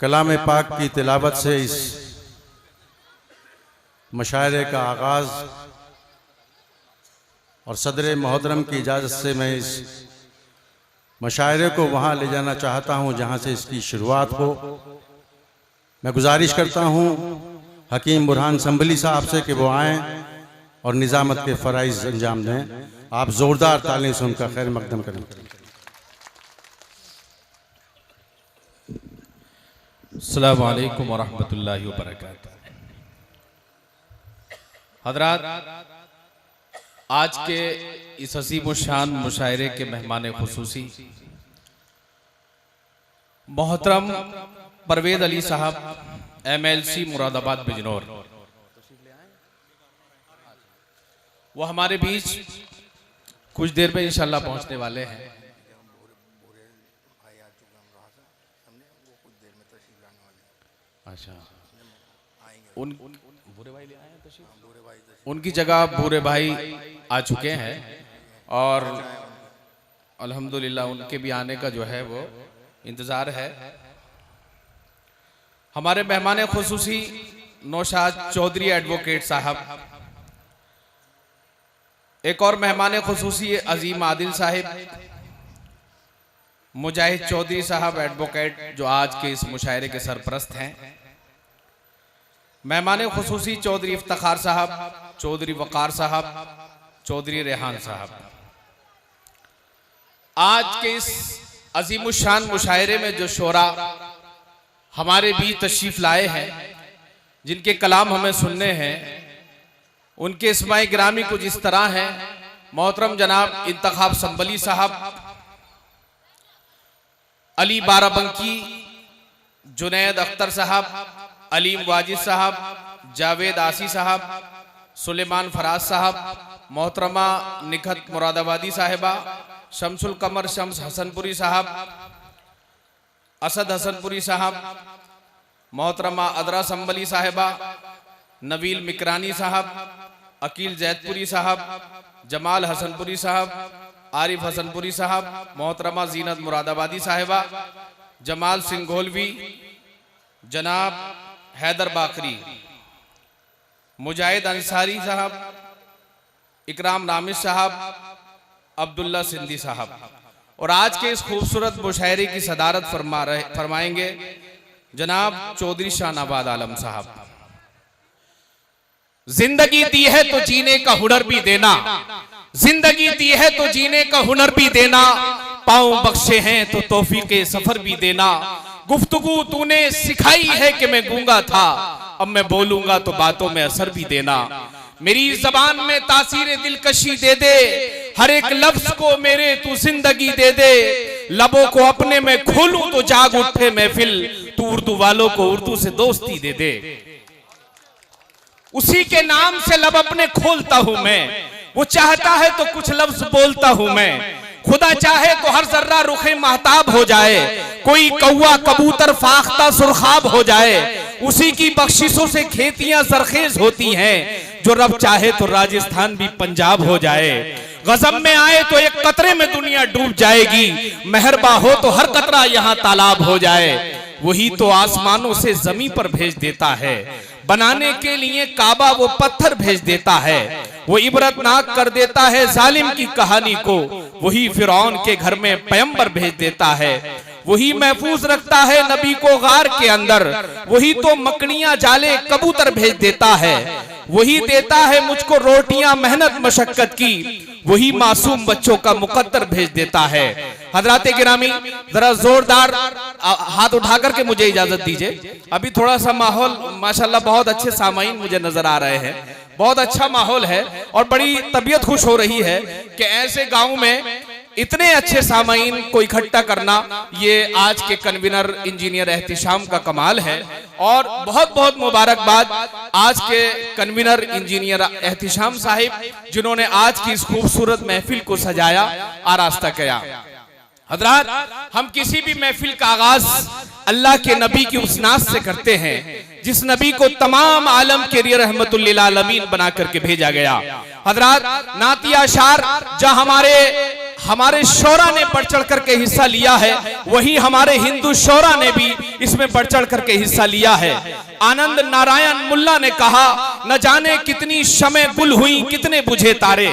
कलाम पाक की तिलावत से इस मशायरे का आगाज़ और सदर मोहतरम की इजाज़त से मैं इस मशायरे को वहाँ ले जाना चाहता हूँ जहाँ से इसकी शुरुआत हो। मैं गुजारिश करता हूँ हकीम बुरहान संभली साहब से कि वो आएँ और निज़ामत के फ़राइज़ अंजाम दें। आप ज़ोरदार तालियों से उनका खैर मक़दम करें। अस्सलामु अलैकुम वरहमतुल्लाहि वबरकातुहू। हज़रात, आज के इस अज़ीम शान मुशायरे के मेहमान खुसूसी मोहतरम परवेज़ अली साहब MLC मुरादाबाद बिजनौर, वो हमारे बीच कुछ देर में इंशाअल्लाह पहुंचने वाले हैं। अच्छा, उनकी जगह बूरे भाई आ चुके हैं और अल्हम्दुलिल्लाह उनके भी आने का जो है वो इंतज़ार है। हमारे मेहमान खुसूसी नौशाद चौधरी एडवोकेट साहब, एक और मेहमान खुसूसी अजीम आदिल साहिब, मुजाहिद चौधरी साहब एडवोकेट जो आज के इस मुशायरे के सरपरस्त हैं, मेहमान खुसूसी चौधरी इफ्तिखार साहब, चौधरी वक़ार साहब, चौधरी रेहान साहब। आज के इस अजीमुशान मुशायरे में जो शोरा हमारे बीच तशरीफ लाए हैं, जिनके कलाम हमें सुनने हैं, उनके इस्माए गिरामी कुछ इस तरह हैं। मोहतरम जनाब इंतखाब संभली साहब, अली बाराबंकी, जुनैद अख्तर साहब, अलीम वाजिद साहब, जावेद आसी साहब, सुलेमान फराज साहब, मोहतरमा निखत मुरादाबादी साहिबा, शमसुल कमर शम्स हसनपुरी साहब, असद हसनपुरी साहब, मोहतरमा अदरा संबली साहिबा, नवील मिकरानी साहब, अकील जैदपुरी साहब, जमाल हसनपुरी साहब, आरिफ हसनपुरी साहब, मोहतरमा जीनत मुरादाबादी साहिबा, जमाल सिंह गोलवी, जनाब हैदर बाकरी, मुजाहिद अंसारी साहब, इकराम रामिश साहब, अब्दुल्ला सिंधी साहब। और आज के इस खूबसूरत मुशायरे की सदारत फरमाएंगे जनाब चौधरी शाहनवाज आलम साहब। जिंदगी दी है तो जीने का हुनर भी देना, जिंदगी दी है तो जीने का हुनर भी देना, पाँव बख्शे हैं तो तौफीके सफर भी देना। गुफ्तगू तूने सिखाई है कि मैं गूंगा था, अब मैं बोलूंगा तो बातों में असर भी देना। मेरी जबान में तासीर दिलकशी दे दे, हर एक लफ्ज को मेरे तू जिंदगी दे दे। लबों को अपने में खोलूं तो जाग उठे महफिल, तू उर्दू वालों को उर्दू से दोस्ती दे दे। उसी के नाम से लब अपने खोलता हूं मैं, वो चाहता है तो कुछ लफ्ज बोलता हूं मैं। खुदा चाहे तो हर जर्रा रुखे महताब हो जाए, कोई कौवा कबूतर फाख्ता सुरखाब हो जाए। उसी की बख्शिशों से खेतियां सरखेज होती हैं, जो रब चाहे तो राजस्थान भी पंजाब हो जाए। गजब में आए तो एक कतरे में दुनिया डूब जाएगी, मेहरबा हो तो हर कतरा यहाँ तालाब हो जाए। वही तो आसमानों से जमीन पर भेज देता है, बनाने के लिए काबा वो पत्थर भेज देता है। वो इबरतनाक कर देता है जालिम की कहानी को, वही फिरौन के घर में पैगंबर भेज देता है। वही महफूज रखता है नबी को गार के अंदर, वही तो मकड़ियां जाले कबूतर भेज देता है। वही देता है मुझको रोटियां मेहनत मशक्कत की, वही मासूम बच्चों का मुकद्दर भेज देता है। हजरात गिरामी जरा जोरदार हाथ उठा करके मुझे इजाजत दीजिए। अभी थोड़ा सा माहौल माशाल्लाह बहुत अच्छे सामाईन मुझे नजर आ रहे हैं, बहुत अच्छा माहौल है और बड़ी तबीयत खुश हो रही है कि ऐसे गांव में इतने अच्छे सामाईन को इकट्ठा करना, ये आज के कन्वीनर इंजीनियर एहतिशाम का कमाल है। और बहुत बहुत मुबारकबाद आज के कन्वीनर इंजीनियर एहतिशाम साहिब, जिन्होंने आज की इस खूबसूरत महफिल को सजाया, आरास्ता किया। हजरात, हम किसी भी महफिल का आगाज अल्लाह के नबी की उस नात से करते हैं जिस नबी को तमाम आलम के लिए रहमतुल लिल आलमीन बना करके भेजा गया। हजरात, नातिया शार जहां हमारे शौरा ने बढ़ चढ़ करके हिस्सा लिया है, वही हमारे हिंदू शौरा ने भी इसमें बढ़ चढ़ करके हिस्सा लिया है। आनंद नारायण मुल्ला ने कहा, न जाने कितनी शमें गुल हुई कितने बुझे तारे,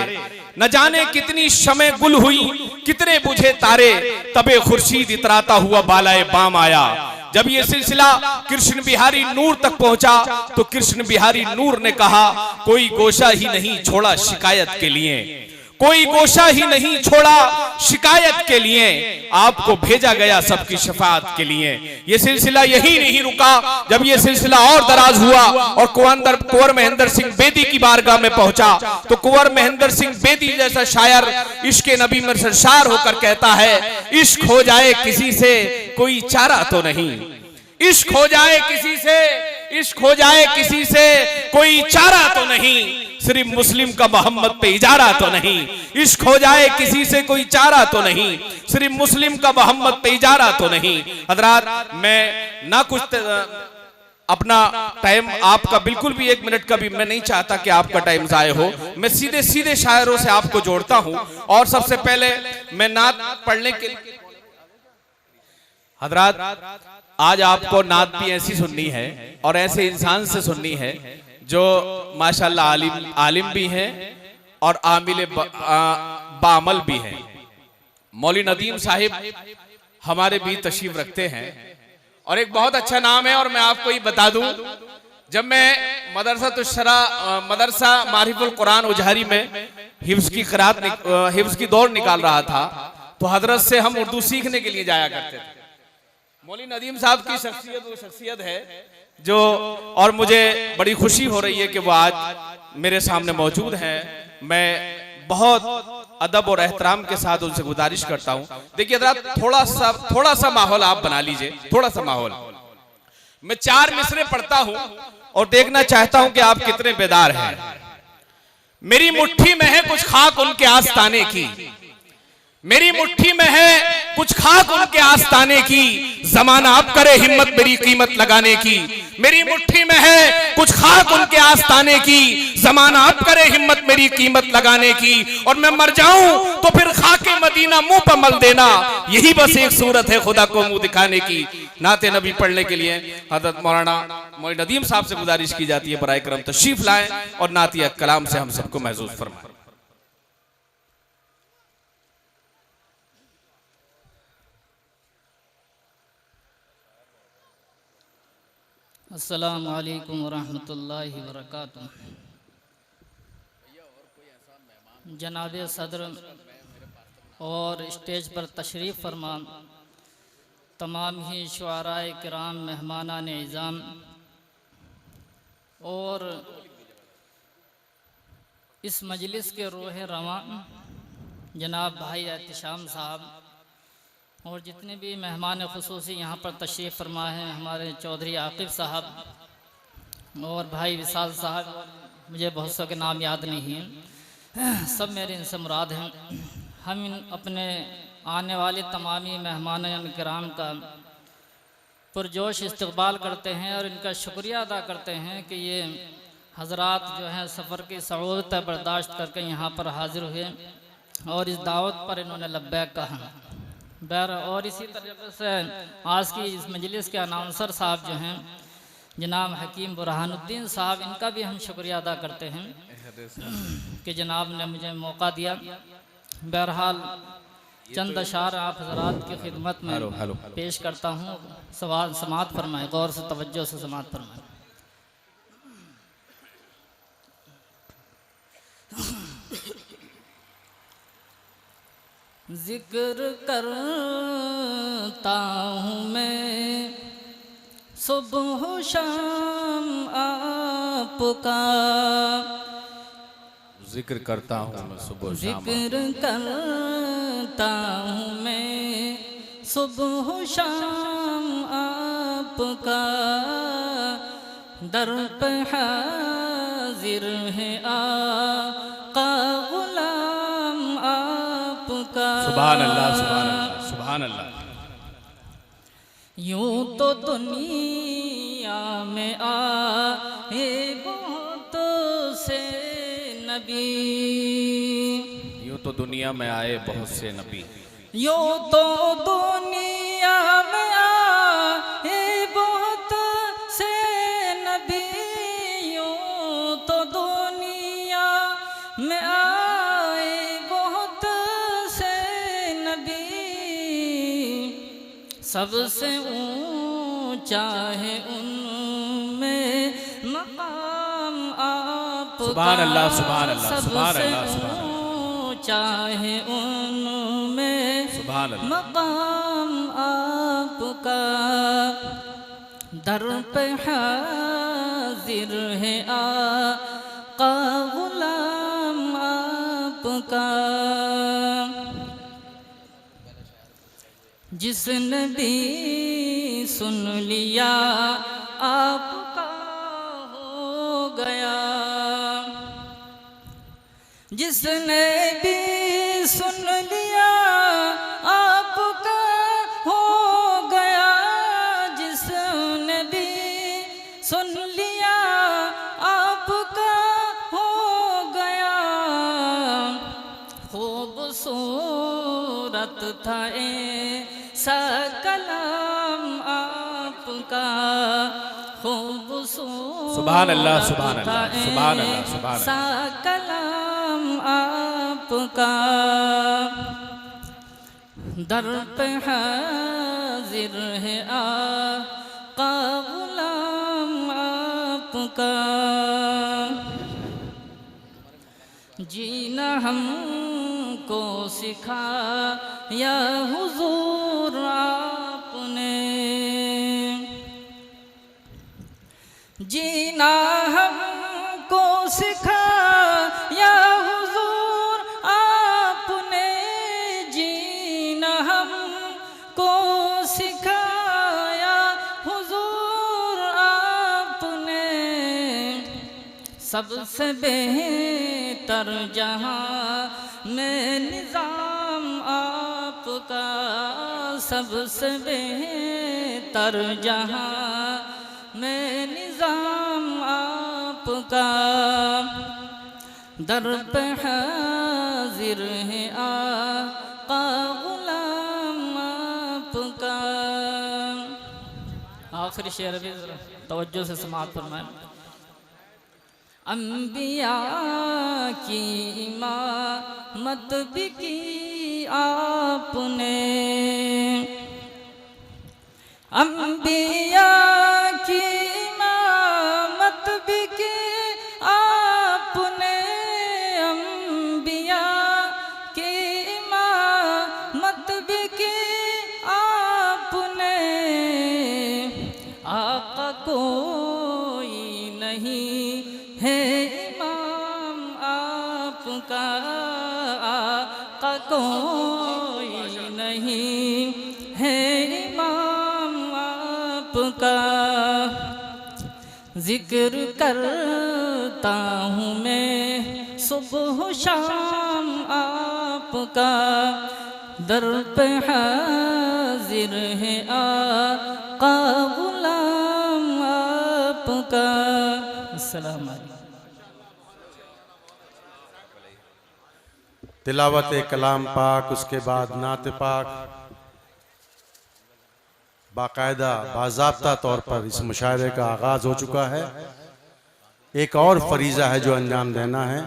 न जाने कितनी शमें गुल हुई कितने बुझे तारे, तबे खुर्शीद इतराता हुआ बालाए बाम आया। जब ये सिलसिला कृष्ण बिहारी नूर तक पहुंचा तो कृष्ण बिहारी नूर ने कहा, कोई गोशा ही नहीं छोड़ा शिकायत के लिए, कोई गोशा ही नहीं छोड़ा शिकायत के लिए, आपको भेजा गया सबकी शफाअत के लिए। ये सिलसिला यही नहीं रुका, जब ये सिलसिला और दराज हुआ और कुंवर महेंद्र सिंह बेदी की बारगाह में पहुंचा तो कुंवर महेंद्र सिंह बेदी जैसा शायर इश्क नबी में सरशार होकर कहता है, इश्क हो जाए किसी से कोई चारा तो नहीं, इश्क हो जाए किसी से, इश्क हो जाए किसी से कोई चारा तो नहीं, सिर्फ मुस्लिम का मोहम्मद पे इजारा तो नहीं। इश्क हो जाए किसी से कोई चारा तो नहीं, सिर्फ मुस्लिम का मोहम्मद पे इजारा तो नहीं। हजरात, मैं ना कुछ अपना टाइम आपका बिल्कुल भी 1 मिनट का भी मैं नहीं चाहता कि आपका टाइम जाए हो। मैं सीधे सीधे शायरों से आपको जोड़ता हूं और सबसे पहले मैं नात पढ़ने के हजरात, आज आपको नात भी ऐसी सुननी है और ऐसे इंसान से सुननी है जो माशाल्लाह आलिम भी हैं और आमिल बामल भी हैं। मौली नदीम साहिब हमारे बीच तशरीफ रखते हैं और एक बहुत अच्छा नाम है। और मैं आपको ये बता दूं, जब मैं मदरसा मारिफुल कुरान उजहरी में हिफ्ज की दौड़ निकाल रहा था तो हजरत से हम उर्दू सीखने के लिए जाया करते थे। मौली नदीम साहब की शख्सियत वो शख्सियत है जो, और मुझे बड़ी खुशी हो रही है कि वो आज मेरे सामने मौजूद हैं। मैं बहुत अदब और एहतराम के साथ उनसे गुजारिश करता हूं, देखिए जरा थोड़ा सा माहौल आप बना लीजिए, थोड़ा सा माहौल। मैं 4 मिसरे पढ़ता हूं और देखना चाहता हूं कि आप कितने बेदार हैं। मेरी मुट्ठी में है कुछ खाक उनके आस्ताने की, मेरी मुट्ठी में है कुछ खाक उनके आस्ताने की, जमाना अब करे हिम्मत मेरी कीमत लगाने की। मेरी मुट्ठी में है कुछ खाक उनके आस्ताने की, जमाना अब करे हिम्मत मेरी कीमत लगाने की। और मैं मर जाऊं तो फिर खाके मदीना मुंह पर मल देना, यही बस एक सूरत है खुदा को मुंह दिखाने की। नाते नबी पढ़ने के लिए हजरत मौलाना मोइन नदीम साहब से गुजारिश की जाती है, बराए करम तशरीफ लाएं और नातिया कलाम से हम सबको महसूस फरमाएं। अस्सलामु अलैकुम वरहमतुल्लाहि वबरकातुहू। जनाब सदर और स्टेज पर तशरीफ़ फरमा तमाम ही शुआराए किराम, मेहमानान इज़ाम और इस मजलिस के रूह रवां जनाब भाई एहतिशाम साहब और जितने भी मेहमान खुसूसी यहाँ पर तशरीफ़ फरमा हैं, हमारे चौधरी आकिब साहब और भाई विशाल साहब, मुझे बहुत सौ के नाम याद नहीं हैं, सब मेरे इनसे मुराद हैं। हम इन अपने आने वाले तमामी मेहमान किराम का पुरजोश इस्तकबाल करते हैं और इनका शुक्रिया अदा करते हैं कि ये हज़रात जो हैं सफ़र की सऊदत बर्दाश्त करके यहाँ पर हाज़िर हुए और इस दावत पर इन्होंने लब्बैक कहा। बैर और इसी तरीके से आज की इस मजलिस के अनाउंसर साहब जो हैं जनाब हकीम बुरहानुद्दीन साहब, इनका भी हम शुक्रिया अदा करते हैं कि जनाब ने मुझे मौका दिया। बहरहाल चंद अशार आप हज़रात की खिदमत में पेश करता हूँ, सवाल समात फरमाएँ, गौर से तवज्जो से समात फरमाएँ। जिक्र करता हूँ मैं सुबह शाम आपका, जिक्र करता हूँ मैं सुबह शाम, जिक्र करता हूँ मैं सुबह शाम आपका। दर पे हाजिर है आका गुलाम आपका। सुभान अल्लाह, सुभान अल्लाह, सुभान अल्लाह। यूं तो दुनिया में आए बहुत से नबी, यूं तो दुनिया में आए बहुत से नबी, यूं तो दुनिया में आए बहुत से नबी, यूं तो दुनिया में आए बहुत से नबी। सबसे ऊंचा है उनमें मकाम आपका। सुभान अल्लाह, सुभान अल्लाह, सुभान सबसे अल्लाह, सुभान अल्लाह, ऊंचा है उनमें सुभान अल्लाह। मकाम आपका। दर पे हाजिर है आका गुलाम आपका। जिसने भी सुन लिया आपका हो गया, जिसने भी सुन लिया आपका हो गया, जिसने भी सुन लिया आपका हो गया। खूबसूरत था ऐसा कलाम आपका, खूबसूरत सुभान अल्लाह, सुभान अल्लाह, सुभान अल्लाह, सुभान सा कलाम आपका। दर पे हाजिर है आका गुलाम आपका। जीना हमको सिखाया हुजूर आपने, जीना हमको सिखाया हुजूर आपने, जीना हमको सिखाया हुजूर आपने। सबसे बेहतर जहां में निज़ाम आपका सबसे बेहतर जहां में निज़ाम आपका, दर पे हाजिर है आका गुलाम आपका। आखिरी शेर भी ज़रा तवज्जो से समाअत फरमाएं। अंबिया की इमामत भी की आपने, अंबिया की इमामत भी की आपने, अंबिया की इमामत भी की आपने। आका कोई नहीं है इमाम आपका, आका कोई नहीं है इमाम आपका। जिक्र करता हूँ मैं सुबह शाम आपका, दर पे हाजिर है आका गुलाम आपका। अस्सलाम वालेकुम। तिलावत कलाम पाक, उसके बाद नात पाक, बाकायदा बाज़ाब्ता तौर पर इस मुशायरे का आगाज़ हो चुका है। एक और फरीज़ा है जो अंजाम देना है,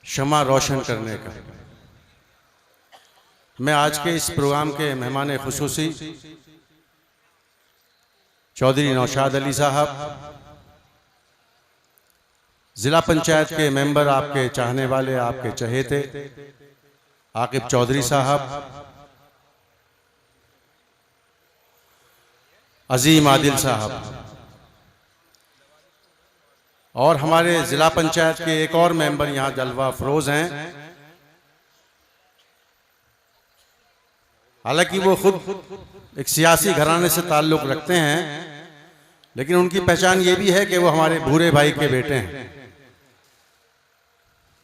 शमा रोशन करने का। मैं आज के इस प्रोग्राम के मेहमान खुसूसी चौधरी नौशाद अली साहब, जिला पंचायत के मेंबर, आपके चाहने वाले, आपके चहेते आकिब चौधरी साहब, अजीम आदिल साहब, और हमारे जिला पंचायत के एक और मेंबर यहाँ जलवा अफरोज हैं। हालांकि वो खुद एक सियासी घराने से ताल्लुक़ रखते हैं, लेकिन उनकी पहचान ये भी है कि वो हमारे भूरे भाई के बेटे हैं।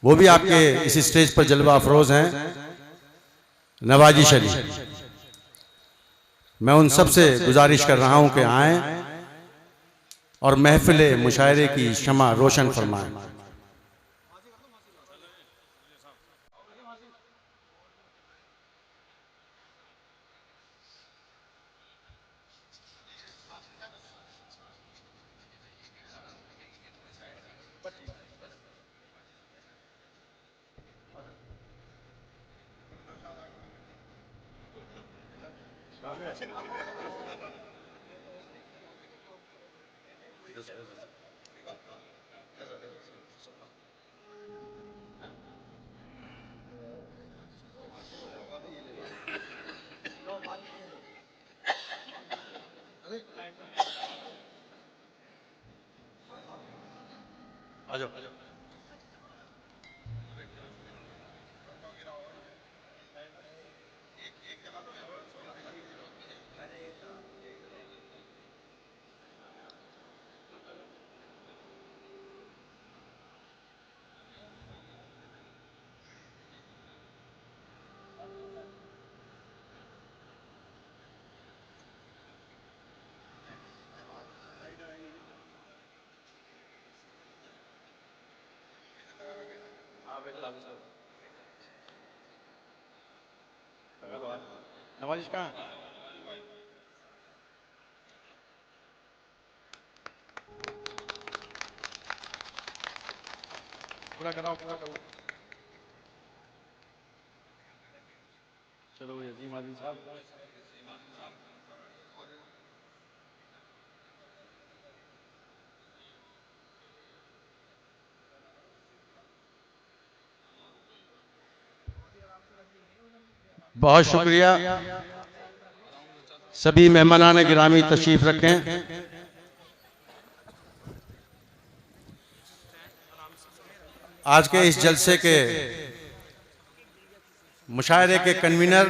वो भी आपके इस स्टेज पर जलवा अफरोज हैं, नवाजिश अली। मैं उन सब से गुजारिश कर रहा हूं कि आएं और महफिल मुशायरे की शमा रोशन फरमाएं। नवाजिश कहाँ? पूरा कराओ, पूरा करो। चलो अजीम आदिल साहब। बहुत शुक्रिया। सभी मेहमानान गिरामी तशरीफ रखें। आज के इस जलसे के मुशायरे के कन्वीनर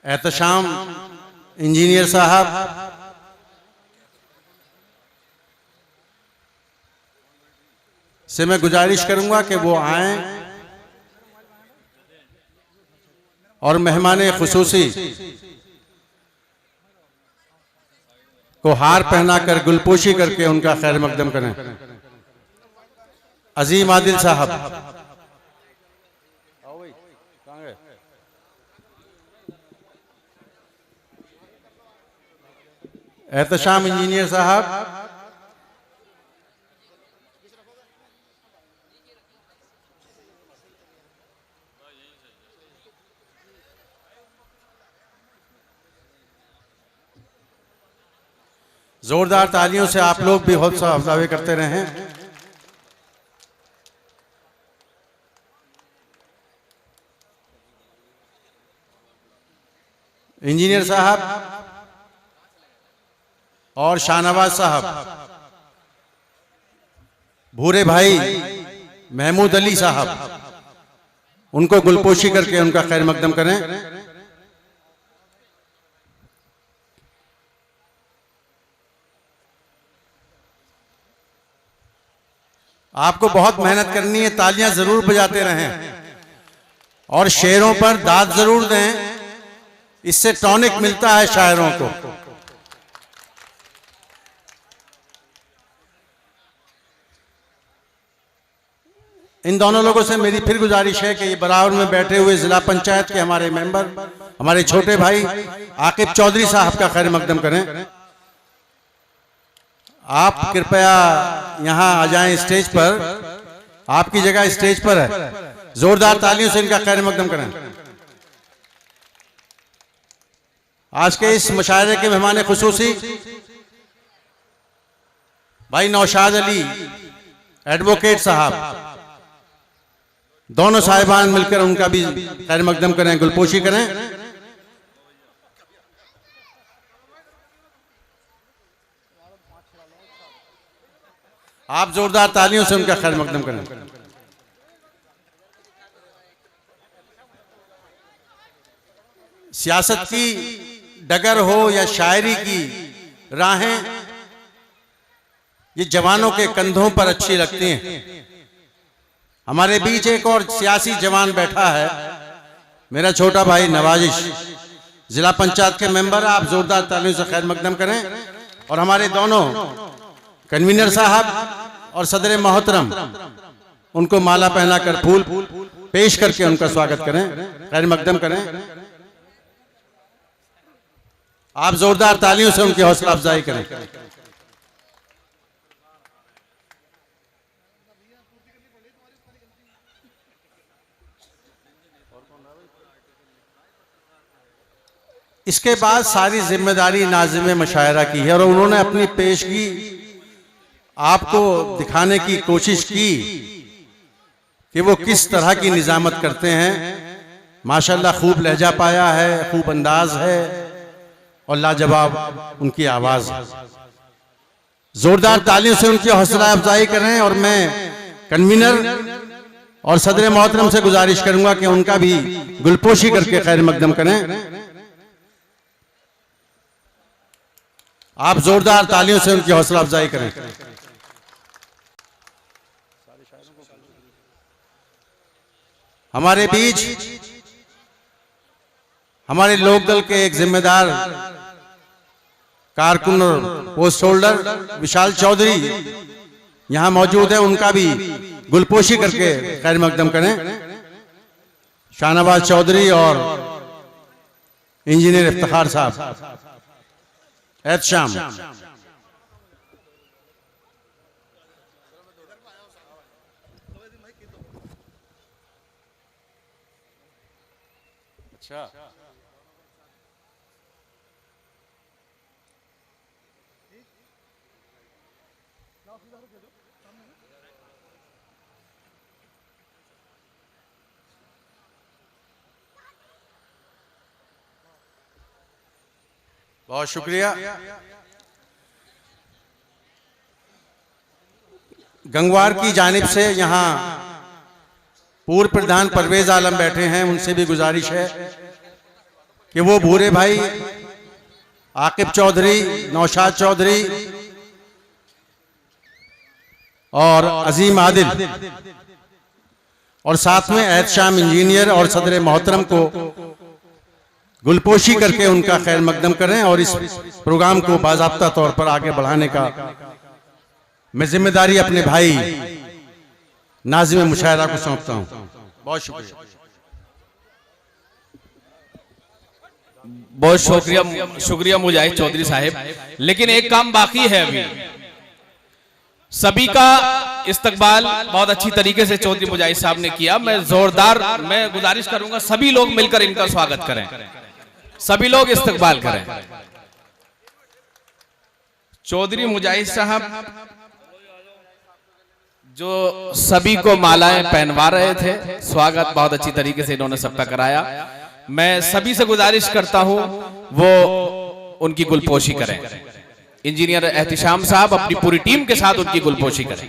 एहतशाम इंजीनियर साहब, से मैं गुजारिश करूंगा कि वो आएं और मेहमान खुसूसी को हार पहनाकर गुलपोशी करके उनका खैर मकदम करें। अजीम आदिल साहब, एहतशाम इंजीनियर साहब, जोरदार तालियों से आप लोग भी हौसला अफजाई करते रहें। इंजीनियर साहब और शाहनवाज साहब, भूरे भाई महमूद अली साहब, उनको गुलपोशी करके उनका खैर मकदम करें। आपको बहुत मेहनत करनी है, तालियां जरूर बजाते रहें और शेरों पर दाद जरूर दें, इससे टॉनिक मिलता है शायरों को। इन दोनों लोगों से मेरी फिर गुजारिश है कि ये बराबर में बैठे हुए जिला पंचायत के हमारे मेंबर, हमारे छोटे भाई आकिब चौधरी साहब का खैर मकदम करें। आप कृपया यहां आ जाएं स्टेज पर, आपकी जगह स्टेज पर है। जोरदार तालियों से इनका खैर मकदम करें। आज के इस मुशायरे के मेहमान खुसूसी भाई नौशाद अली एडवोकेट साहब, दोनों साहिबान मिलकर उनका भी खैर मकदम करें, गुलपोशी करें। आप जोरदार तालियों से उनका खैर मकदम करें। सियासत की डगर हो या शायरी की राहें, ये जवानों के कंधों पर अच्छी लगती हैं। हमारे बीच एक और सियासी जवान बैठा है, मेरा छोटा भाई नवाजिश, जिला पंचायत के मेंबर। आप जोरदार तालियों से खैर मकदम करें। और हमारे दोनों कन्वीनर साहब और सदर मोहतरम, उनको माला पहनाकर फूल पेश करके उनका स्वागत करें, खैर मकदम करें। आप जोरदार तालियों से उनकी हौसला अफजाई करें। इसके बाद सारी जिम्मेदारी नाज़िम मुशायरा की है और उन्होंने अपनी पेशगी आपको दिखाने की कोशिश की कि वो किस तरह की निजामत करते हैं। माशाल्लाह खूब लहजा पाया है, खूब अंदाज है और लाजवाब उनकी आवाज है। जोरदार तालियों से उनकी हौसला अफजाई करें। और मैं कन्वीनर और सदर मोहतरम से गुजारिश करूंगा कि उनका भी गुलपोशी करके खैर मकदम करें। आप जोरदार तालियों से उनकी हौसला अफजाई करें। हमारे बीच हमारे लोकदल के एक जिम्मेदार कारकुन और पोस्ट होल्डर विशाल चौधरी यहां मौजूद है, उनका भी गुलपोशी करके खैर मकदम करें। शाहनवाज चौधरी और इंजीनियर इफ्तिखार साहब, एहतशाम। अच्छा, बहुत शुक्रिया। गंगवार की जानिब से यहाँ पूर्व प्रधान परवेज आलम बैठे हैं, उनसे भी गुजारिश है कि वो भूरे भाई आकिब चौधरी, नौशाद चौधरी और अजीम आदिल और साथ में एहतशाम इंजीनियर और सदर मोहतरम को गुलपोशी करके उनका खैर मकदम करें और इस प्रोग्राम को बाज़ाब्ता तौर पर आगे बढ़ाने का मैं जिम्मेदारी अपने भाई नाज़िम मुशायरा को सौंपता हूं। बहुत शुक्रिया। बहुत शुक्रिया मुजाहिद चौधरी साहब। लेकिन एक काम बाकी है अभी। सभी का इस्तकबाल बहुत अच्छी तरीके से चौधरी मुजाहिद साहब ने किया। मैं गुजारिश करूंगा सभी लोग मिलकर इनका स्वागत करें, सभी लोग इस्तकबाल करें। चौधरी मुजाहिद साहब जो सभी को मालाएं पहनवा रहे थे, स्वागत बहुत अच्छी तरीके से इन्होंने सबका कराया। मैं सभी से गुजारिश करता हूं वो उनकी गुलपोशी करें। इंजीनियर एहतिशाम साहब अपनी पूरी टीम के साथ उनकी गुलपोशी करें।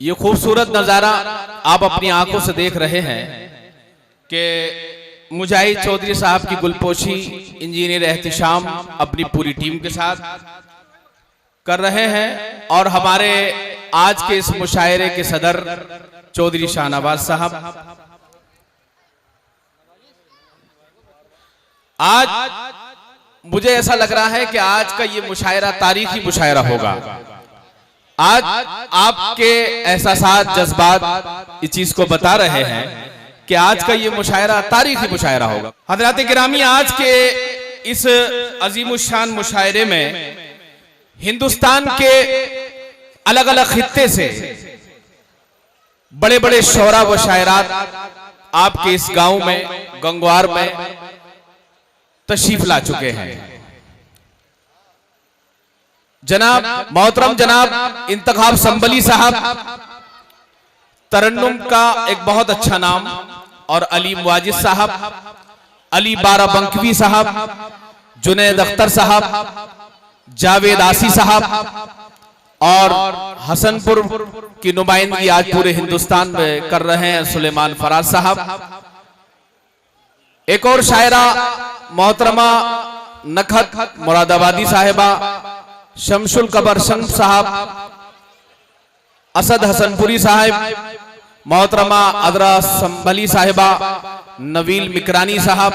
ये खूबसूरत नजारा आप अपनी आंखों से देख रहे हैं कि मुजाहिद चौधरी साहब की गुलपोशी इंजीनियर एहतिशाम अपनी पूरी टीम के साथ कर रहे हैं। और हमारे आज के इस मुशायरे के सदर चौधरी शाहनवाज साहब, आज मुझे ऐसा लग रहा है कि आज का ये मुशायरा तारीखी मुशायरा होगा। आज आपके एहसासात जज्बात इस चीज को बता रहे हैं कि आज का ये मुशायरा तारीखी मुशायरा होगा। हजरात गिरामी, आज के इस अजीमुशान मुशायरे में हिंदुस्तान के अलग अलग खित्ते से बड़े बड़े शोरा व शायरात आपके इस गांव में, गंगवार में तशरीफ ला चुके हैं। जनाब मोहतरम जनाब इंतखाब संबली साहब, तरन्नुम का एक बहुत अच्छा नाम, और अली मुआजिद साहब, अली बाराबंकवी साहब, जुनैद अख्तर साहब, जावेद आसी साहब और हसनपुर की नुमाइंदगी आज पूरे हिंदुस्तान में कर रहे हैं सुलेमान फराज साहब। एक और शायरा मोहतरमा नखत मुरादाबादी साहिबा, शमशुल कबर शम्स साहब, असद हसनपुरी साहिब, मोहतरमा अदरा संभली साहिबा, नवील मिकरानी साहब,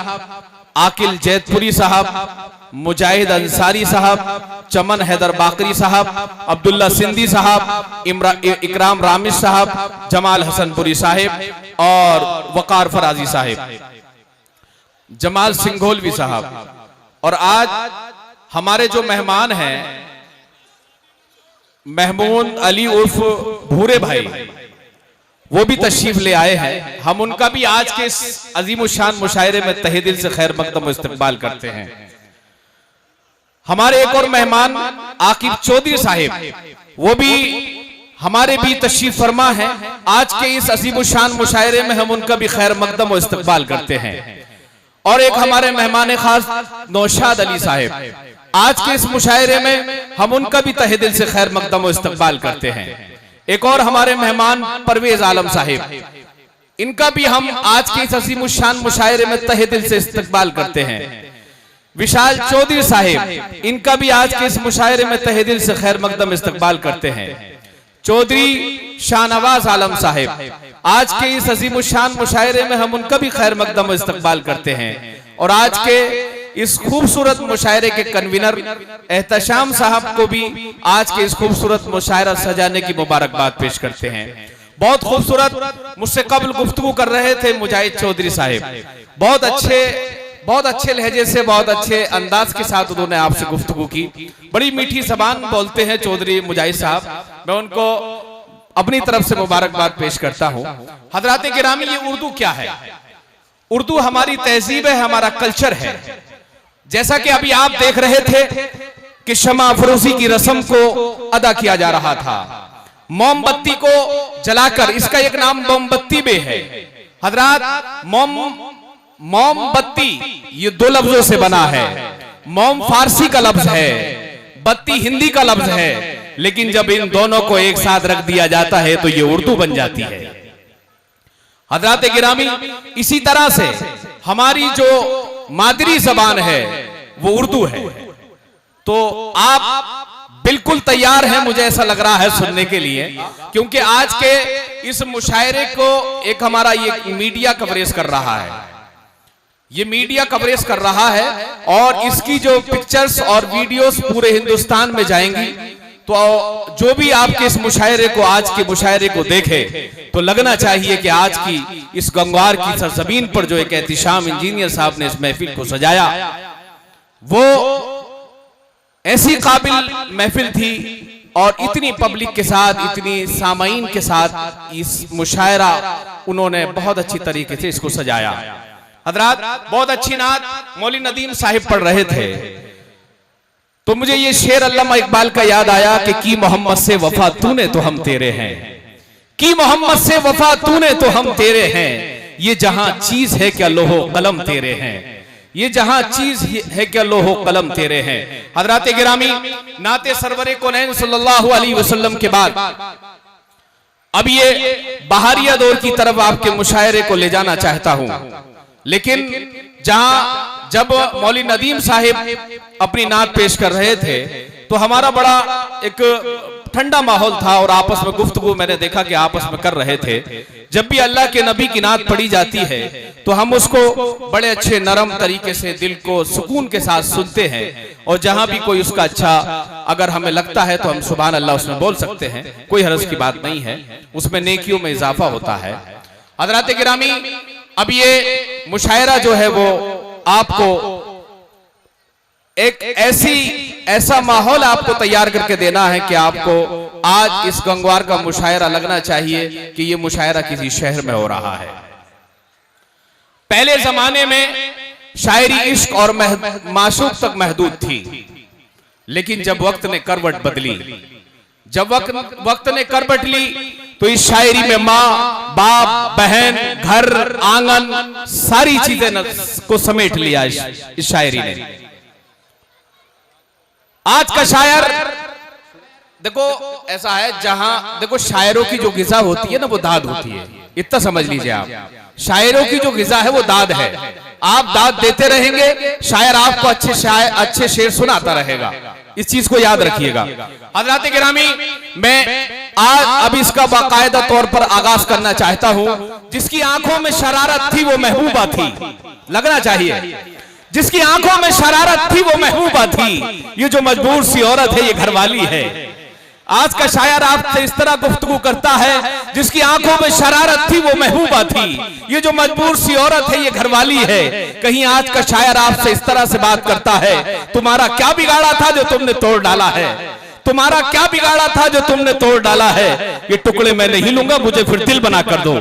आकिल जैतपुरी साहब, मुजाहिद अंसारी साहब, चमन हैदर बाकरी साहब, अब्दुल्ला सिंधी साहब, इकराम रामिश साहब, जमाल हसनपुरी साहिब और वकार फराजी साहिब, जमाल सिंघोलवी साहब। और आज हमारे जो मेहमान हैं महमूद अली उर्फ भूरे भाई, वो भी तशरीफ ले आए हैं। हम उनका भी आज के इस अजीमुशान मुशायरे में तहे दिल से खैर मकदम इस्तकबाल करते हैं। हमारे एक और मेहमान आकिब चौधरी साहिब, वो भी हमारे भी तशरीफ फरमा है। आज के इस अजीमुशान मुशायरे में हम उनका भी खैर मकदम और इस्तकबाल करते हैं। और एक हमारे मेहमान खास नौशाद अली साहिब, आज के इस मुशायरे में हम उनका भी तहे दिल से खैर मकदम और इस्तकबाल करते हैं। एक और हमारे मेहमान परवेज आलम साहिब, इनका भी हम आज के इस अजीमुशान मुशायरे में तहे दिल से इस्तकबाल करते हैं। विशाल चौधरी साहिब, इनका भी आज के इस मुशायरे में तहे दिल से खैर मकदम इस्तकबाल करते हैं। चौधरी शाहनवाज आलम साहिब, आज के इस अजीमुशान मुशायरे में हम उनका भी खैर मकदम इस्तकबाल करते हैं। और आज के इस खूबसूरत मुशायरे के कन्वीनर एहतशाम साहब को भी आज के इस खूबसूरत मुशायरा सजाने की मुबारकबाद पेश करते हैं। बहुत खूबसूरत मुझसे कबल गुफ्तगू कर रहे थे मुजाहिद चौधरी साहिब, बहुत अच्छे लहजे से, बहुत अच्छे अंदाज के साथ उन्होंने आपसे गुफ्तगू की। बड़ी मीठी जबान बोलते हैं चौधरी मुजाहिद साहब, मैं उनको अपनी तरफ से मुबारकबाद पेश करता हूं। हजरात गिरामी, ये उर्दू क्या है? उर्दू हमारी तहजीब है, हमारा कल्चर है। जैसा कि अभी आप देख रहे थे कि शमा अफरोजी की रस्म को अदा किया जा रहा था, मोमबत्ती को जलाकर, इसका एक नाम मोमबत्ती भी है। हजरात, मोमबत्ती ये दो लफ्जों से बना है। मोम फारसी का लफ्ज है, बत्ती हिंदी का लफ्ज है, लेकिन जब इन दोनों को एक साथ रख दिया जाता है तो ये उर्दू बन जाती है। हजरात गिरामी, इसी तरह से हमारी जो मादरी जबान है वो उर्दू है। तो आप बिल्कुल तैयार हैं, मुझे ऐसा लग रहा है सुनने के लिए, क्योंकि आज के इस मुशायरे को एक हमारा ये मीडिया कवरेज कर रहा है, ये मीडिया कवरेज कर रहा है और इसकी जो पिक्चर्स और वीडियोस पूरे हिंदुस्तान में जाएंगी। तो जो भी आपके इस मुशायरे को, आज के मुशायरे को देखे तो लगना चाहिए कि आज की इस गंगवार की सरजमीन पर जो एक एहतिशाम इंजीनियर साहब ने इस महफिल को सजाया, वो ऐसी काबिल महफिल थी और इतनी पब्लिक के साथ, इतनी सामाईन के साथ इस मुशायरा उन्होंने बहुत अच्छी तरीके से इसको सजाया। हजरात, बहुत अच्छी नात मौलवी नदीम साहिब पढ़ रहे थे तो मुझे ये शेर अल्लामा इकबाल का याद आया कि की मोहम्मद से वफा तूने तो हम तेरे हैं, की मोहम्मद से वफा तूने तो हम तेरे हैं, ये जहां चीज है क्या लोहो कलम तेरे हैं, ये जहां चीज है क्या लोहो कलम तेरे हैं। हजरात गिरामी, नाते सरवरे कौनैन सल्लल्लाहु अलैहि वसल्लम के बाद अब ये बहारिया दौर की तरफ आपके मुशायरे को ले जाना चाहता हूं, लेकिन जब मौलवी नदीम साहिब अपनी नात पेश कर रहे थे तो हमारा बड़ा एक ठंडा माहौल था और आपस में गुफ्तगू मैंने देखा कि आपस में कर रहे थे। जब भी अल्लाह के नबी की नात पढ़ी जाती है तो हम उसको बड़े अच्छे नरम तरीके से दिल को सुकून के साथ सुनते हैं और जहां भी कोई उसका अच्छा अगर हमें लगता है तो हम सुभान अल्लाह उसमें बोल सकते हैं, कोई हर्ज की बात नहीं है, उसमें नेकियों में इजाफा होता है। हज़रात गिरामी, अब ये मुशायरा जो है वो आपको एक ऐसा माहौल आपको तैयार करके देना है कि आपको आज इस गंगवार का मुशायरा लगना चाहिए कि ये मुशायरा किसी शहर में हो रहा है। पहले जमाने में शायरी इश्क और माशूक तक महदूद थी, लेकिन जब वक्त ने करवट बदली, जब वक्त ने करवट ली तो इस शायरी में माँ, बाप, बहन, घर, आंगन सारी चीजें को समेट लिया इस शायरी ने। आज का शायर देखो ऐसा है, जहां देखो शायरों की जो गिज़ा होती है ना वो दाद होती है, इतना समझ लीजिए आप, शायरों की जो गिज़ा है वो दाद है। आप दाद देते रहेंगे, शायर आपको अच्छे शेर सुनाता रहेगा, इस चीज को याद रखिएगा। हज़रात गिरामी, मैं आज अब इसका बाकायदा तौर पर आगाज करना चाहता हूं। जिसकी आंखों में शरारत थी वो महबूबा थी, लगना चाहिए, जिसकी आंखों में शरारत थी वो महबूबा थी, ये जो मजबूर सी औरत है ये घरवाली है। आज का शायर आपसे इस तरह गुफ्तगू करता है, जिसकी आंखों में शरारत थी वो महबूबा थी, ये जो मजबूर सी औरत है ये घरवाली है। कहीं आज का शायर आपसे इस तरह से बात करता है, तुम्हारा क्या बिगाड़ा था जो तुमने तोड़ डाला है, तुम्हारा क्या बिगाड़ा था जो तुमने तोड़ डाला है, ये टुकड़े मैं नहीं लूंगा मुझे फिर दिल बना कर दो।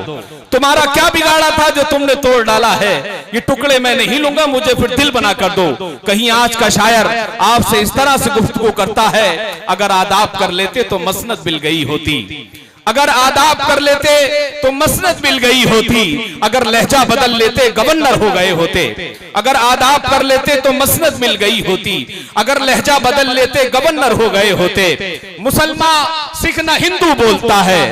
तुम्हारा क्या बिगाड़ा था जो तुमने तोड़ डाला है, ये टुकड़े मैं नहीं लूंगा मुझे फिर दिल बना कर दो। कहीं आज का शायर आपसे इस तरह से गुफ्तगू करता है, अगर आदाब कर लेते तो मसनद मिल गई होती, अगर आदाब कर लेते तो मसनद मिल गई होती, अगर लहजा बदल लेते गवर्नर हो गए होते, अगर आदाब कर लेते तो मसनद मिल गई होती, अगर लहजा बदल लेते गवर्नर हो गए होते। मुसलमान सिख न हिंदू बोलता है,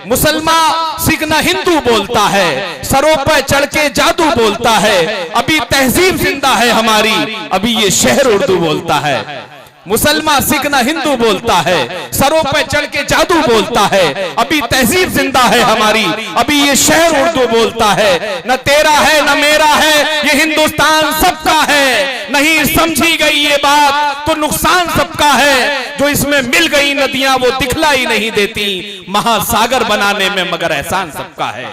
मुसलमान सिख न हिंदू बोलता है, सरों पर चढ़ के जादू बोलता है, अभी तहजीब जिंदा है हमारी, अभी ये शहर उर्दू बोलता है। मुसलमान सिख न हिंदू बोलता है, सरों पे चढ़ के जादू बोलता है, अभी तहजीब जिंदा है हमारी, अभी ये शहर उर्दू बोलता है। न तेरा है न मेरा है, ये हिंदुस्तान सबका है, नहीं समझी गई ये बात तो नुकसान सबका है। जो इसमें मिल गई नदियां वो दिखलाई नहीं देती, महासागर बनाने में मगर एहसान सबका है।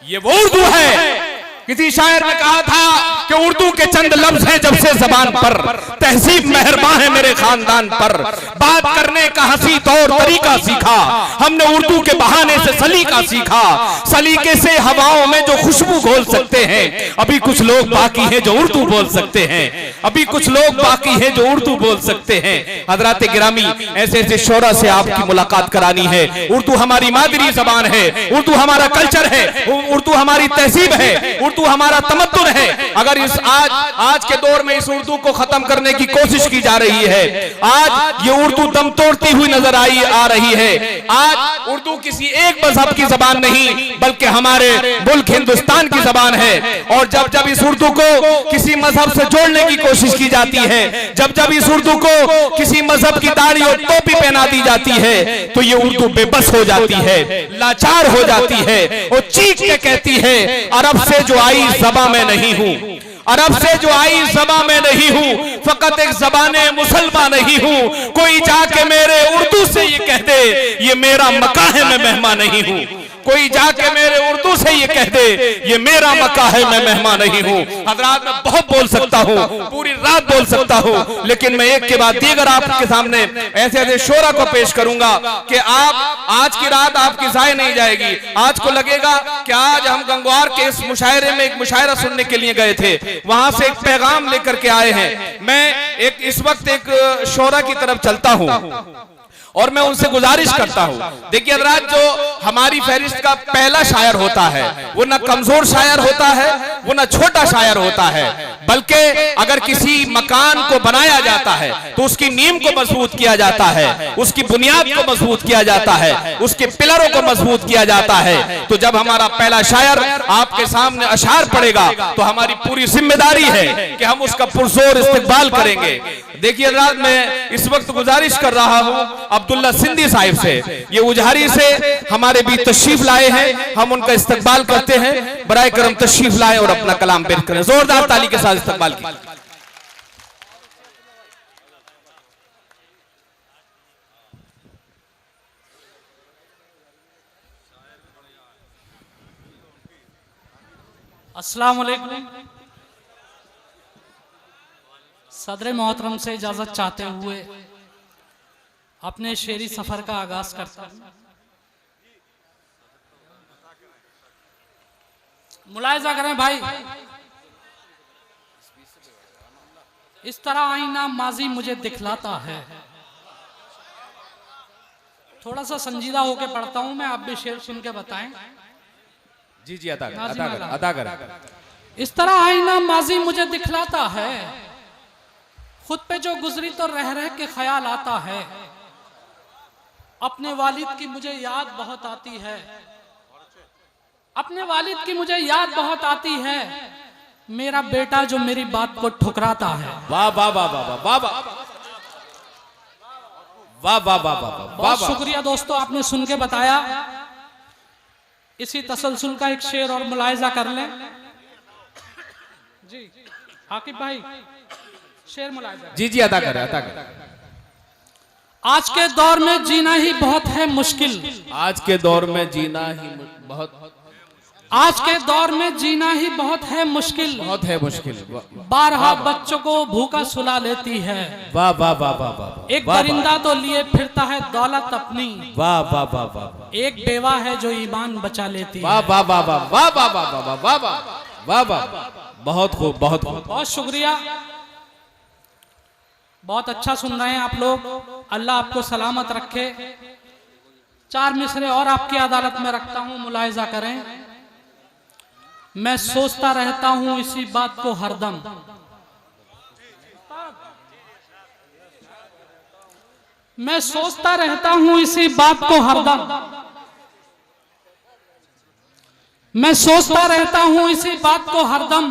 ये वो उर्दू है। किसी शायर ने कहा था कि उर्दू के चंद लफ्ज हैं जब से जबान पर, तहजीब मेहरबान है मेरे खानदान पर, बात करने का हंसी तौर तरीका सीखा हमने उर्दू के बहाने से, सलीका सीखा, सलीके से हवाओं में जो खुशबू घोल सकते हैं, अभी कुछ लोग बाकी हैं जो उर्दू बोल सकते हैं, अभी कुछ लोग बाकी हैं जो उर्दू बोल सकते हैं। हजरात गिरामी, ऐसे ऐसे शोरा से आपकी मुलाकात करानी है। उर्दू हमारी मादरी जबान है, उर्दू हमारा कल्चर है, उर्दू हमारी तहजीब है, उर्दू हमारा तमद्दुन है। अगर अगर इस आज के दौर में इस उर्दू को खत्म करने की कोशिश की जा रही है, आज ये उर्दू दम तोड़ती हुई नजर आ रही है। आज उर्दू किसी एक मजहब की जबान नहीं बल्कि हमारे मुल्क हिंदुस्तान की जबान है। और जब जब इस उर्दू को किसी मजहब से जोड़ने की कोशिश की जाती है, जब जब इस उर्दू को किसी मजहब की दाढ़ी और टोपी पहना दी जाती है, तो ये उर्दू बेबस हो जाती है, लाचार हो जाती है और चीख के कहती है, अरब से जो आई ज़बां में नहीं हूं, अरब से जो आई ज़बां में नहीं हूं, फकत एक ज़बाने मुसलमान नहीं हूं। कोई जाके मेरे उर्दू से ये कह दे, ये मेरा मक्का है, मैं मेहमान नहीं हूं। कोई जाके मेरे उर्दू से ये कह दे, ये मेरा मक्का है, मैं मेहमान नहीं हूं। हजरात, मैं बहुत बोल सकता हूं, पूरी रात बोल सकता हूं, लेकिन मैं एक के बाद दीगर आपके सामने ऐसे ऐसे शोरा को पेश करूंगा कि आप आज की रात आपकी ज़ाय नहीं जाएगी। आज को लगेगा कि आज हम गंगवार के इस मुशायरे में एक मुशायरा सुनने के लिए गए थे, वहां से एक पैगाम लेकर के आए हैं। मैं इस वक्त एक शोरा की तरफ चलता हूं और मैं उनसे गुजारिश करता हूं, देखिए हज़रात, जो हमारी फहरिस्त का पहला शायर होता है वो ना कमजोर शायर होता है, वो ना छोटा शायर होता है, बल्कि अगर किसी मकान को बनाया जाता है तो उसकी नींव को मजबूत किया जाता है, उसकी बुनियाद को मजबूत किया जाता है, उसके पिलरों को मजबूत किया जाता है। तो जब हमारा पहला शायर आपके सामने अशार पड़ेगा तो हमारी पूरी जिम्मेदारी है कि हम उसका पुरजोर इस्तेकबाल करेंगे। देखिए हज़रात, मैं इस वक्त गुजारिश कर रहा हूं अब्दुल्ला सिंधी साहिब से, ये उजहारी से हमारे बीच तशरीफ लाए हैं, हम उनका इस्तकबाल करते हैं। बराए करम तशरीफ लाए और अपना कलाम पेश करें, जोरदार ताली के साथ इस्तकबाल की। अस्सलाम वालेकुम। सदर मोहतरम से इजाजत चाहते हुए अपने शेरी सफर का आगाज करता हूं। मुलाहिजा करें भाई, इस तरह आईना माजी मुझे दिखलाता है। थोड़ा सा संजीदा होके पढ़ता हूं मैं, आप भी शेर सुन के बताएं। जी जी, अदा कर। इस तरह आईना माजी मुझे दिखलाता है, खुद पे जो गुजरी तो रह रह के ख्याल आता है। अपने वालिद की मुझे याद बहुत आती है, अपने वालिद की मुझे याद बहुत आती है। मेरा बेटा जो मेरी बात को ठुकराता है। वाह वाह वाह वाह वाह वाह वाह वाह वाह वाह। बहुत शुक्रिया दोस्तों, आपने सुन के बताया। इसी तसलसल का एक शेर और मुलाहिजा कर लें। जी आकिब भाई, शेर मुलाहिजा। जी जी, अदा कर। आज के दौर में जीना ही बहुत है मुश्किल, आज के दौर में जीना ही बहुत, आज के दौर में जीना ही बहुत है मुश्किल, बहुत है मुश्किल। 12 बच्चों को भूखा सुला लेती है। वाह वाह वाह वाह वाह। एक परिंदा तो लिए फिरता है दौलत अपनी। वाह वाह वाह वाह। एक बेवा है जो ईमान बचा लेती है। वाह वाह वाह वाह वाह वाह वाह वाह वाह वाह। बहुत खूब, बहुत खूब, बहुत शुक्रिया। बहुत अच्छा सुन रहे हैं आप लोग, अल्लाह आपको सलामत रखे। 4 मिसरे और आपकी अदालत में रखता हूं, मुलाहिजा करें। मैं सोचता रहता हूं इसी बात को हरदम, मैं सोचता रहता हूं इसी बात को हरदम, मैं सोचता रहता हूं इसी बात को हरदम।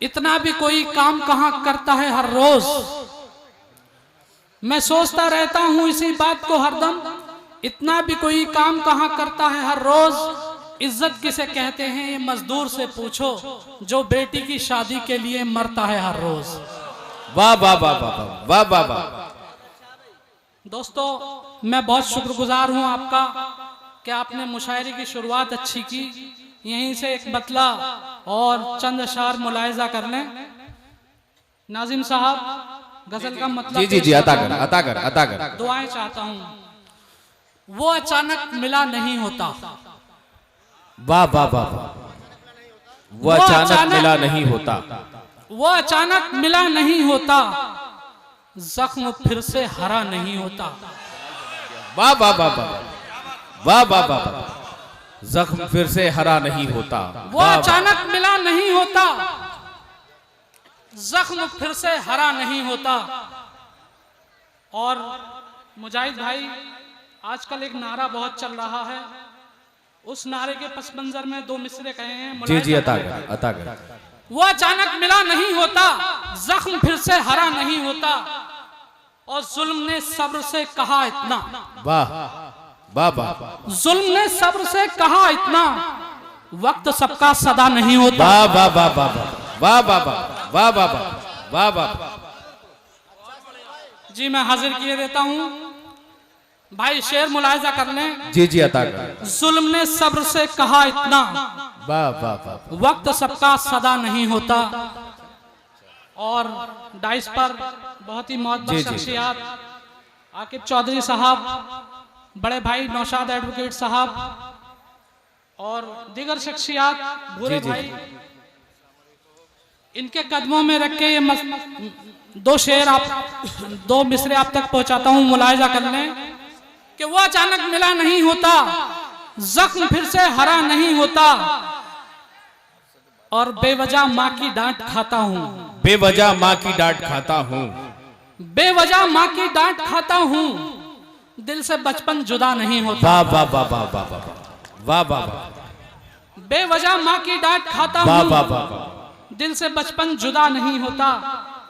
इतना भी कोई काम कहां करता है हर रोज। मैं सोचता रहता हूं इसी बात को हरदम, इतना भी कोई काम कहां करता है हर रोज। इज्जत किसे कहते हैं ये मजदूर से पूछो, जो बेटी की शादी के लिए मरता है हर रोज। वाह वाह वाह वाह वाह वाह वाह। दोस्तों, मैं बहुत शुक्रगुजार हूं आपका कि आपने मुशायरे की शुरुआत अच्छी की। यहीं से एक मतला और चंद अशार मुलाहिजा कर लें। नाजिम साहब, गजल का मतलब। जी जी जी, अता कर। दुआएं चाहता हूं। वो अचानक मिला नहीं होता। वाह वाह वाह वाह। वो अचानक मिला नहीं होता, वो अचानक मिला नहीं होता। जख्म फिर से हरा नहीं होता। वाह वाह वाह वाह वाह वाह वाह। जख्म फिर से हरा नहीं होता। वो अचानक मिला नहीं होता। जख्म फिर से हरा नहीं होता। और मुजाहिद भाई, आजकल एक नारा बहुत चल रहा है, उस नारे के पस मंजर में दो मिसरे कहे हैं। जी जी, अता कर। वो अचानक मिला नहीं होता, जख्म फिर से हरा नहीं होता, और जुल्म ने सब्र से कहा इतना। वाह वाह वाह। जुल्म ने सब्र से कहा इतना, वक्त सबका सदा नहीं होता। वाह वाह वाह वाह वाह वाह वाह वाह वाह वाह। जी मैं हाजिर किए देता हूँ भाई, शेर मुलाहिजा कर लें। जी जी, अता कर। जुल्म ने सब्र से कहा इतना, वाह वाह वाह। वक्त सबका सदा नहीं होता। और डाइस पर बहुत ही मौजूद शख्सियत आकिब चौधरी साहब, बड़े भाई नौशाद एडवोकेट साहब और दीगर शख्सियत, भूरे भाई, इनके कदमों में रख के ये दो शेर दो मिसरे आप तक पहुंचाता हूं, मुलाहिजा कर लें कि वो अचानक मिला नहीं होता, जख्म फिर से हरा नहीं होता, और बेवजह माँ की डांट खाता हूँ। बेवजह माँ की डांट खाता हूँ। बेवजह माँ की डांट खाता हूँ, दिल से बचपन जुदा नहीं होता। वाह वाह वाह वाह वाह वाह वाह वाह। बेवजह माँ की डांट खाता वाह हूँ, वाह वाह। दिल से बचपन जुदा नहीं होता।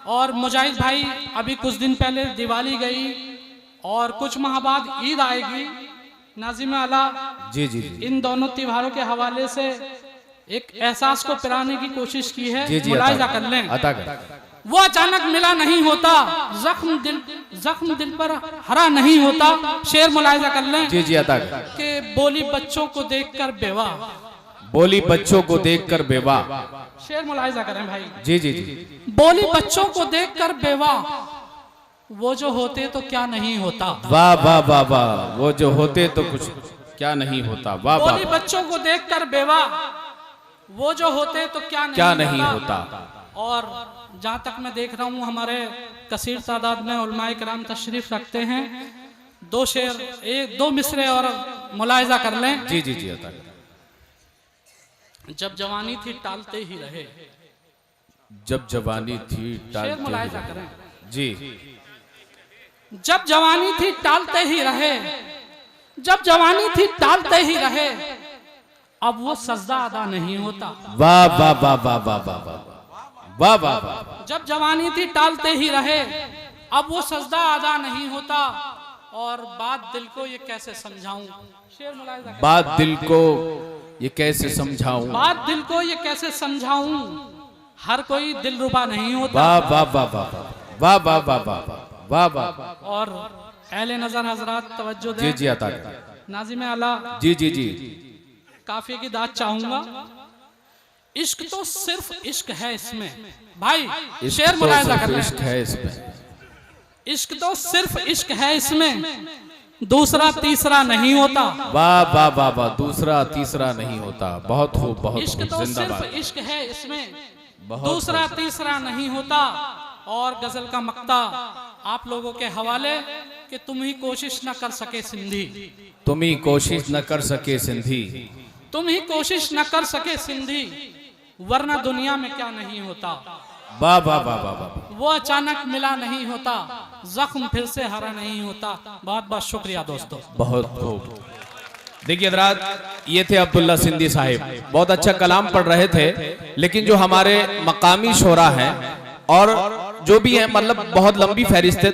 और मुजाहिद भाई, अभी कुछ दिन पहले दिवाली गई और कुछ माह बाद ईद आएगी। नाज़िम आला जी जी, इन दोनों त्योहारों के हवाले से एक एहसास को पिराने की कोशिश की है। जी जी, मुलाहिजा कर लें। अता कर। वो अचानक मिला नहीं होता, जख्म दिल पर हरा नहीं होता। शेर मुलाहिजा कर लें। जी जी, अता कर। कि बोली बच्चों को देखकर बेवा, बोली बच्चों को देखकर बेवा। शेर मुलाहिजा करें भाई। जी जी जी। बोली बच्चों को देखकर बेवा, वो जो होते तो क्या नहीं होता। वाह वाह वाह वाह। वो जो होते तो कुछ क्या नहीं होता। वाह वाह। बोली बच्चों को देखकर बेवा, वो जो होते तो क्या नहीं होता। और जहाँ तक मैं देख रहा हूँ, हमारे कसीर तादाद में उलमाए किराम तशरीफ रखते हैं। दो शेर, एक दो मिसरे और मुलाहिजा कर लें। जी जी जी, अता कर। जब जवानी थी टालते ही रहे। जब जवानी थी शेर मुलाहिजा करें। जी। जब जवानी थी टालते ही रहे, जब जवानी थी टालते ही रहे, अब वो सजदा अदा नहीं होता। वाह वाह वाह वाह वाह वाह वाह वाह वाह। जब जवानी थी टालते ही रहे, अब वो सजदा अदा नहीं होता। और बात दिल को ये कैसे समझाऊं। शेर मुलाहिजा करें। बात दिल को ये कैसे समझाऊं। बात दिल को ये कैसे समझाऊं, हर कोई दिलरुबा नहीं होता। वाह वाह वाह वाह वाह वाह वाह वाह वाह वाह। और अहले नजर हजरात तवज्जो दें। जी जी, अता कर। नाज़िम आला, जी जी जी। काफिये की दाद चाहूंगा। इश्क तो सिर्फ इश्क है इसमें भाई, शेर मुलाहिजा कर इश्क है इसमें। इश्क तो सिर्फ इश्क है इसमें, दूसरा तीसरा नहीं होता। वाह वाह वाह वाह। दूसरा तीसरा नहीं होता। बहुत खूब, बहुत इश्क खूब। तो जिंदाबाद। सिर्फ इश्क है इसमें, बहुत दूसरा तीसरा नहीं होता। और गजल का मक्ता आप लोगों के हवाले कि तुम ही कोशिश न कर सके सिंधी। तुम ही कोशिश न कर सके सिंधी। तुम ही कोशिश न कर सके सिंधी, वरना दुनिया में क्या नहीं होता। वाह वाह वाह वाह वाह। वो अचानक मिला नहीं होता, जख्म फिर से हरा नहीं होता। बहुत बहुत शुक्रिया दोस्तों। बहुत खूब। देखिए हज़रात, ये थे अब्दुल्ला सिंधी साहिब। बहुत अच्छा कलाम पढ़ रहे थे, लेकिन जो हमारे मकामी शोरा हैं और जो भी हैं, मतलब बहुत लंबी फहरिस्त है।